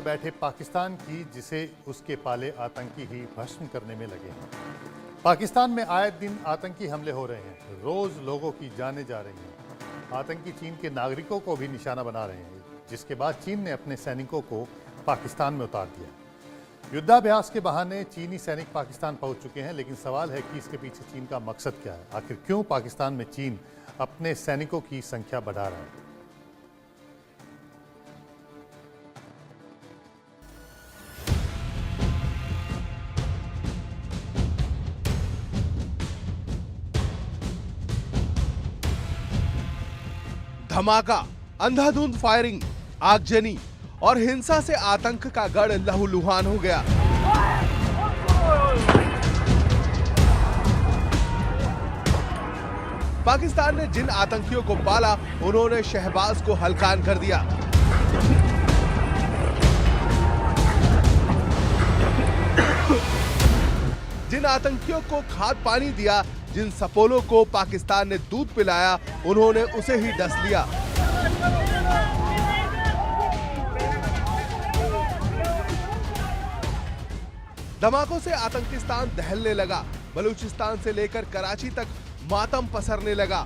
बैठे पाकिस्तान की, जिसे उसके पाले आतंकी ही भस्म करने में लगे हैं। पाकिस्तान में आए दिन आतंकी हमले हो रहे हैं, रोज लोगों की जानें जा रही हैं। आतंकी चीन के नागरिकों को भी निशाना बना रहे हैं, जिसके बाद चीन ने अपने सैनिकों को पाकिस्तान में उतार दिया। युद्धाभ्यास के बहाने चीनी सैनिक पाकिस्तान पहुंच चुके हैं, लेकिन सवाल है कि इसके पीछे चीन का मकसद क्या है। आखिर क्यों पाकिस्तान में चीन अपने सैनिकों की संख्या बढ़ा रहा है। धमाका, अंधाधुंध फायरिंग, आगजनी और हिंसा से आतंक का गढ़ लहूलुहान हो गया। पाकिस्तान ने जिन आतंकियों को पाला, उन्होंने शहबाज को हलकान कर दिया। जिन आतंकियों को खाद पानी दिया, जिन सपोलों को पाकिस्तान ने दूध पिलाया, उन्होंने उसे ही डस लिया। धमाकों से आतंकिस्तान दहलने लगा। बलूचिस्तान से लेकर कराची तक मातम पसरने लगा।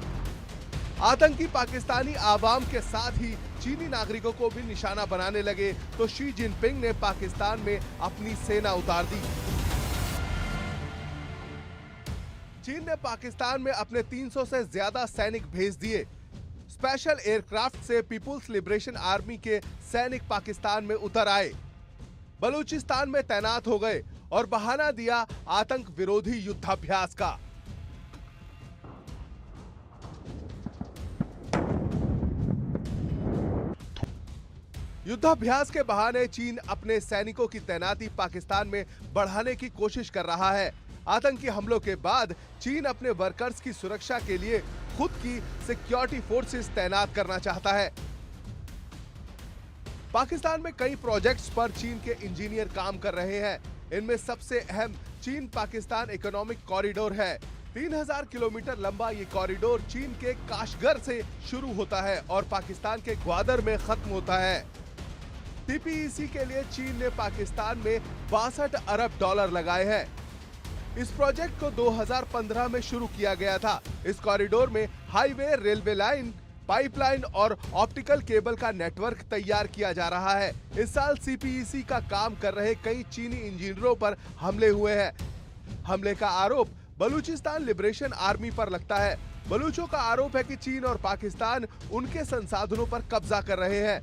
आतंकी पाकिस्तानी आवाम के साथ ही चीनी नागरिकों को भी निशाना बनाने लगे, तो शी जिनपिंग ने पाकिस्तान में अपनी सेना उतार दी। चीन ने पाकिस्तान में अपने 300 से ज्यादा सैनिक भेज दिए। स्पेशल एयरक्राफ्ट से पीपुल्स लिबरेशन आर्मी के सैनिक पाकिस्तान में उतर आए, बलूचिस्तान में तैनात हो गए और बहाना दिया आतंक विरोधी युद्धाभ्यास का। युद्धाभ्यास के बहाने चीन अपने सैनिकों की तैनाती पाकिस्तान में बढ़ाने की कोशिश कर रहा है। आतंकी हमलों के बाद चीन अपने वर्कर्स की सुरक्षा के लिए खुद की सिक्योरिटी फोर्सेस तैनात करना चाहता है। पाकिस्तान में कई प्रोजेक्ट्स पर चीन के इंजीनियर काम कर रहे हैं। इनमें सबसे अहम चीन पाकिस्तान इकोनॉमिक कॉरिडोर है। 3000 किलोमीटर लंबा ये कॉरिडोर चीन के काशगर से शुरू होता है और पाकिस्तान के ग्वादर में खत्म होता है। पीपीईसी के लिए चीन ने पाकिस्तान में 62 अरब डॉलर लगाए हैं। इस प्रोजेक्ट को 2015 में शुरू किया गया था। इस कॉरिडोर में हाईवे, रेलवे लाइन, पाइपलाइन और ऑप्टिकल केबल का नेटवर्क तैयार किया जा रहा है। इस साल सीपीईसी का काम कर रहे कई चीनी इंजीनियरों पर हमले हुए हैं। हमले का आरोप बलूचिस्तान लिबरेशन आर्मी पर लगता है। बलूचों का आरोप है कि चीन और पाकिस्तान उनके संसाधनों पर कब्जा कर रहे हैं।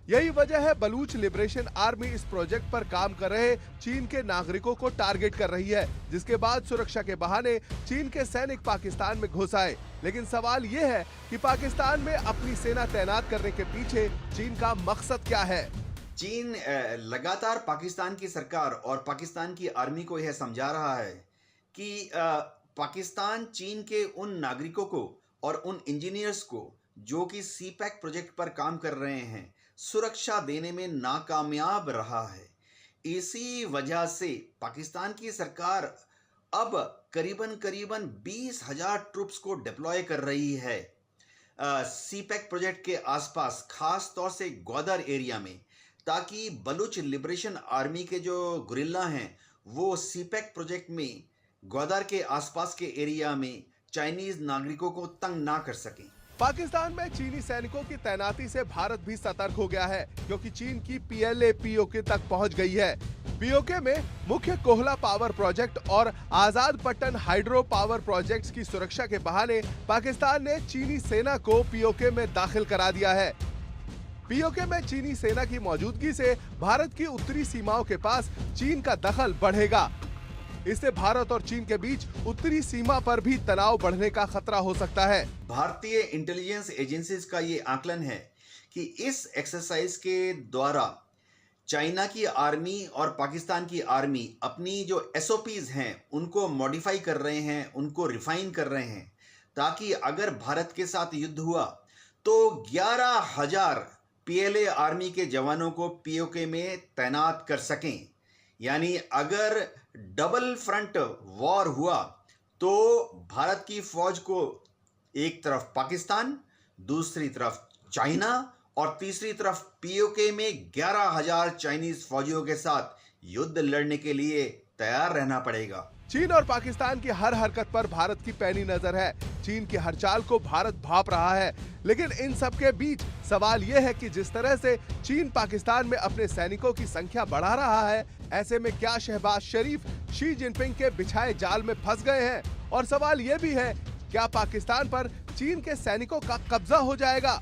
यही वजह है बलूच लिबरेशन आर्मी इस प्रोजेक्ट पर काम कर रहे चीन के नागरिकों को टारगेट कर रही है, जिसके बाद सुरक्षा के बहाने चीन के सैनिक पाकिस्तान में घुस आए। लेकिन सवाल यह है कि पाकिस्तान में अपनी सेना तैनात करने के पीछे चीन का मकसद क्या है। चीन लगातार पाकिस्तान की सरकार और पाकिस्तान की आर्मी को यह समझा रहा है कि पाकिस्तान चीन के उन नागरिकों को और उन इंजीनियर्स को जो कि सीपैक प्रोजेक्ट पर काम कर रहे हैं, सुरक्षा देने में नाकामयाब रहा है। इसी वजह से पाकिस्तान की सरकार अब करीबन 20,000 ट्रूप्स को डिप्लॉय कर रही है सीपैक प्रोजेक्ट के आसपास, खास तौर से ग्वादर एरिया में, ताकि बलूच लिबरेशन आर्मी के जो गुरिल्ला हैं वो सीपैक प्रोजेक्ट में ग्वादर के आसपास के एरिया में चाइनीज नागरिकों को तंग ना कर सकें। पाकिस्तान में चीनी सैनिकों की तैनाती से भारत भी सतर्क हो गया है, क्योंकि चीन की पीएलए पीओके तक पहुंच गई है। पीओके में मुख्य कोहला पावर प्रोजेक्ट और आजाद पट्टन हाइड्रो पावर प्रोजेक्ट्स की सुरक्षा के बहाने पाकिस्तान ने चीनी सेना को पीओके में दाखिल करा दिया है। पीओके में चीनी सेना की मौजूदगी से भारत की उत्तरी सीमाओं के पास चीन का दखल बढ़ेगा। इससे भारत और चीन के बीच उत्तरी सीमा पर भी तनाव बढ़ने का खतरा हो सकता है। भारतीय इंटेलिजेंस एजेंसीज का ये आकलन है कि इस एक्सरसाइज के द्वारा चाइना की आर्मी और पाकिस्तान की आर्मी अपनी जो एसओपीज हैं उनको मॉडिफाई कर रहे हैं, उनको रिफाइन कर रहे हैं, ताकि अगर भारत के साथ युद्ध हुआ तो 11,000 पीएलए आर्मी के जवानों को पीओके में तैनात कर सकें। यानी अगर डबल फ्रंट वॉर हुआ तो भारत की फौज को एक तरफ पाकिस्तान, दूसरी तरफ चाइना और तीसरी तरफ पीओके में 11,000 चाइनीज फौजियों के साथ युद्ध लड़ने के लिए तैयार रहना पड़ेगा। चीन और पाकिस्तान की हर हरकत पर भारत की पैनी नजर है। चीन की हर चाल को भारत भांप रहा है, लेकिन इन सब के बीच सवाल यह है कि जिस तरह से चीन पाकिस्तान में अपने सैनिकों की संख्या बढ़ा रहा है, ऐसे में क्या शहबाज शरीफ शी जिनपिंग के बिछाए जाल में फंस गए हैं? और सवाल यह भी है, क्या पाकिस्तान पर चीन के सैनिकों का कब्जा हो जाएगा?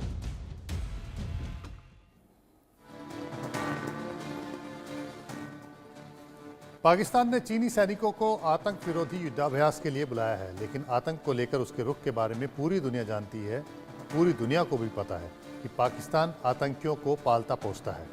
पाकिस्तान ने चीनी सैनिकों को आतंक विरोधी युद्धाभ्यास के लिए बुलाया है, लेकिन आतंक को लेकर उसके रुख के बारे में पूरी दुनिया जानती है। पूरी दुनिया को भी पता है कि पाकिस्तान आतंकियों को पालता पोसता है,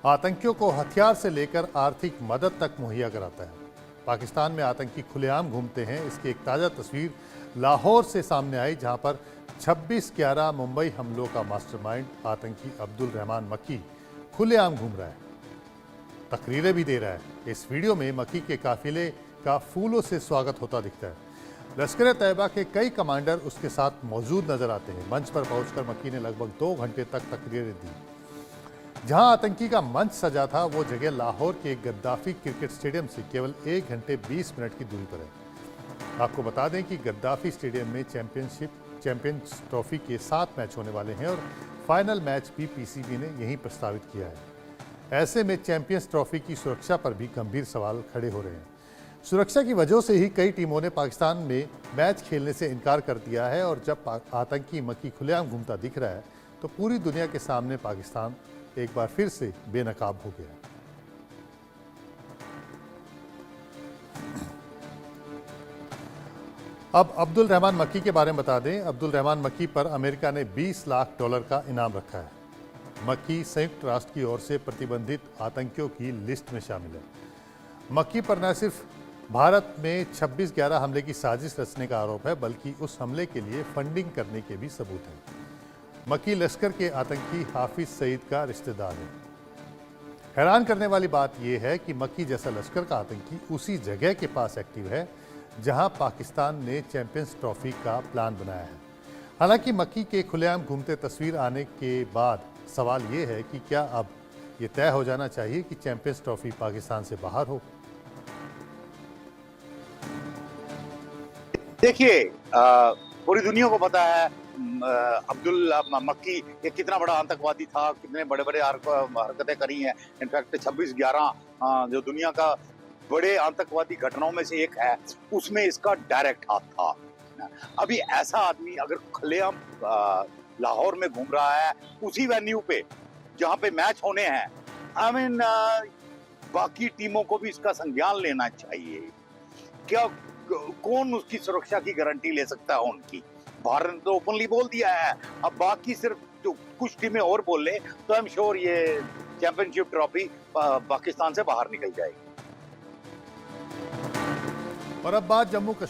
आतंकियों को हथियार से लेकर आर्थिक मदद तक मुहैया कराता है। पाकिस्तान में आतंकी खुलेआम घूमते हैं। इसकी एक ताज़ा तस्वीर लाहौर से सामने आई, जहां पर 26/11 मुंबई हमलों का मास्टरमाइंड आतंकी अब्दुल रहमान मक्की खुलेआम घूम रहा है, तकरीरें भी दे रहा है। इस वीडियो में मक्की के काफिले का फूलों से स्वागत होता दिखता है। लश्कर तैयबा के कई कमांडर उसके साथ मौजूद नजर आते हैं। मंच पर पहुंचकर मक्की ने लगभग 2 घंटे तक तकरीरें दी। जहां आतंकी का मंच सजा था, वो जगह लाहौर के गद्दाफी क्रिकेट स्टेडियम से केवल 1 घंटे 20 मिनट की दूरी पर है। आपको बता दें कि गद्दाफी स्टेडियम में चैंपियंस ट्रॉफी के 7 मैच होने वाले हैं और फाइनल मैच भी पीसीबी ने यहीं प्रस्तावित किया है। ऐसे में चैंपियंस ट्रॉफी की सुरक्षा पर भी गंभीर सवाल खड़े हो रहे हैं। सुरक्षा की वजह से ही कई टीमों ने पाकिस्तान में मैच खेलने से इनकार कर दिया है, और जब आतंकी मक्की खुलेआम घूमता दिख रहा है तो पूरी दुनिया के सामने पाकिस्तान एक बार फिर से बेनकाब हो गया है। अब अब्दुल रहमान मक्की के बारे में बता दें। अब्दुल रहमान मक्की पर अमेरिका ने $20 लाख का इनाम रखा है। मक्की संयुक्त राष्ट्र की ओर से प्रतिबंधित आतंकियों की लिस्ट में शामिल है। मक्की पर न सिर्फ भारत में 26/11 हमले की साजिश रचने का आरोप है, बल्कि उस हमले के लिए फंडिंग करने के भी सबूत हैं। मक्की लश्कर के आतंकी हाफिज सईद का रिश्तेदार है। हैरान करने वाली बात यह है कि मक्की जैसा लश्कर का आतंकी उसी जगह के पास एक्टिव है जहां पाकिस्तान ने चैंपियंस ट्रॉफी का प्लान बनाया है। हालांकि मक्की के खुलेआम घूमते तस्वीर आने के बाद सवाल ये है कि क्या अब ये तय हो जाना चाहिए कि चैंपियंस ट्रॉफी पाकिस्तान से बाहर हो? देखिए, पूरी दुनिया को पता है अब्दुल मक्की ये कितना बड़ा आतंकवादी था, कितने बड़े बड़े हरकतें करी हैं। इनफैक्ट 26/11 जो दुनिया का बड़े आतंकवादी घटनाओं में से एक है, उसमें इसका डायरेक्ट हाथ था। अभी ऐसा आदमी अगर खुलेआम लाहौर में घूम रहा है, उसी वेन्यू पे जहां पे मैच होने हैं, आई मीन बाकी टीमों को भी इसका संज्ञान लेना चाहिए। क्या कौन उसकी सुरक्षा की गारंटी ले सकता है उनकी? भारत ने तो ओपनली बोल दिया है। अब बाकी सिर्फ जो कुछ टीमें और बोल ले तो आई एम श्योर ये चैंपियनशिप ट्रॉफी पाकिस्तान से बाहर निकल जाएगी। और अब बात जम्मू कश्मीर